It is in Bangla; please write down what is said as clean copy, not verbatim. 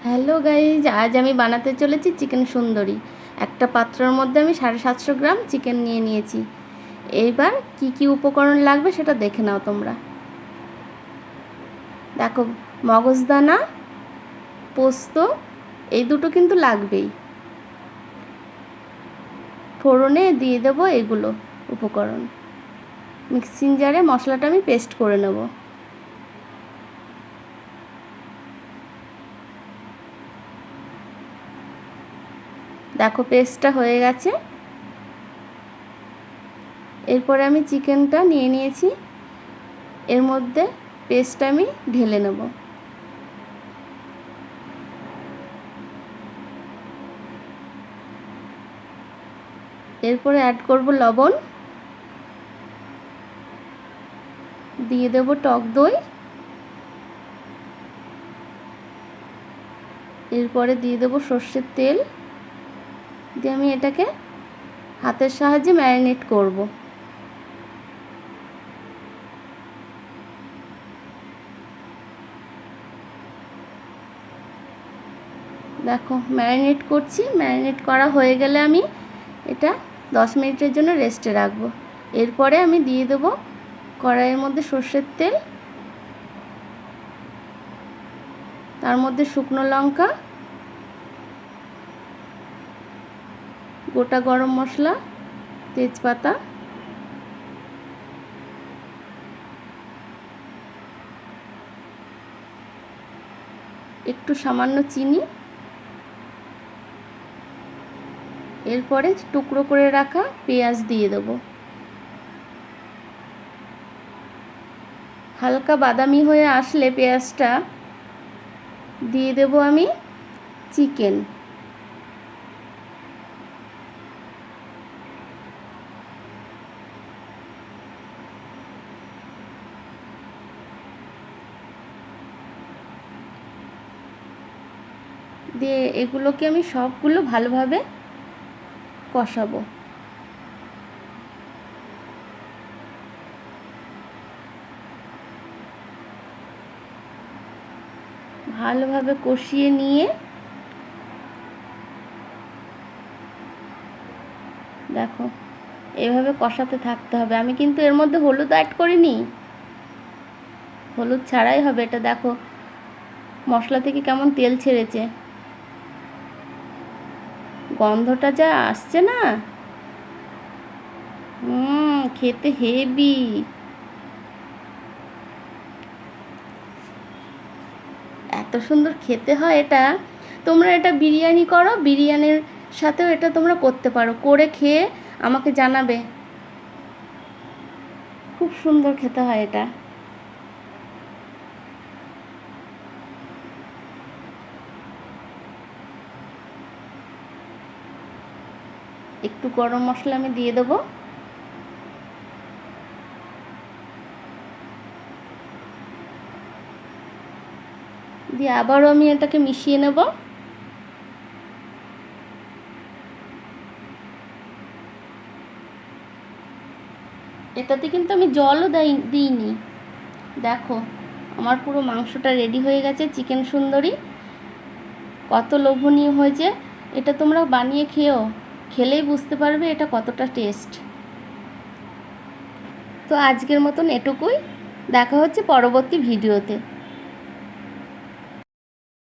হ্যালো গাইজ, আজ আমি বানাতে চলেছি চিকেন সুন্দরী। একটা পাত্রের মধ্যে আমি 750 গ্রাম চিকেন নিয়ে নিয়েছি। এইবার কি কি উপকরণ লাগবে সেটা দেখে নাও তোমরা। দেখো, মগজদানা, পোস্ত, এই দুটো কিন্তু লাগবেই। ফোড়নে দিয়ে দেবো এগুলো উপকরণ। মিক্সিং জারে মশলাটা আমি পেস্ট করে নেব। দেখো, পেস্টটা হয়ে গেছে। এরপরে আমি চিকেনটা নিয়ে নিয়েছি, এর মধ্যে পেস্টটা আমি ঢেলে নেব। এরপরে অ্যাড করব লবণ, দিয়ে দেব টক দই, এরপরে দিয়ে দেব সর্ষের তেল, দিয়ে আমি এটাকে হাতের সাহায্যে ম্যারিনেট করব। দেখো, ম্যারিনেট করছি। ম্যারিনেট করা হয়ে গেলে আমি এটা 10 মিনিটের জন্য রেস্টে রাখবো। এরপরে আমি দিয়ে দেব কড়াইয়ের মধ্যে সর্ষের তেল, তার মধ্যে শুকনো লঙ্কা, গোটা গরম মশলা, তেজপাতা, একটু সামান্য চিনি, এরপরে টুকরো করে রাখা পেঁয়াজ দিয়ে দেব। হালকা বাদামি হয়ে আসলে পেঁয়াজটা দিয়ে দেব আমি চিকেন। দিয়ে এগুলোকে আমি সবগুলো ভালোভাবে কষাবো। ভালোভাবে কষিয়ে নিয়ে দেখো, এভাবে কষাতে থাকতে হবে। আমি কিন্তু এর মধ্যে হলুদ অ্যাড করিনি, হলুদ ছাড়াই হবে এটা। দেখো, মশলা থেকে কেমন তেল ছেড়েছে, গন্ধটা যা আসছে না, খেতে হেভি। এত সুন্দর খেতে হয় এটা। তোমরা এটা বিরিয়ানি করো, বিরিয়ানির সাথেও এটা তোমরা করতে পারো। করে খেয়ে আমাকে জানাবে। খুব সুন্দর খেতে হয় এটা। একটু গরম মশলা আমি দিয়ে দেবো। দিয়ে আবারও আমি এটাকে মিশিয়ে নেব। এটাতে কিন্তু আমি জলও দিইনি। দেখো, আমার পুরো মাংসটা রেডি হয়ে গেছে। চিকেন সুন্দরী কত লোভনীয় হয়েছে। এটা তোমরা বানিয়ে খেও, খেলেই বুঝতে পারবে এটা কতটা টেস্ট। তো আজকের মতন এটুকুই। দেখা হচ্ছে পরবর্তী ভিডিওতে।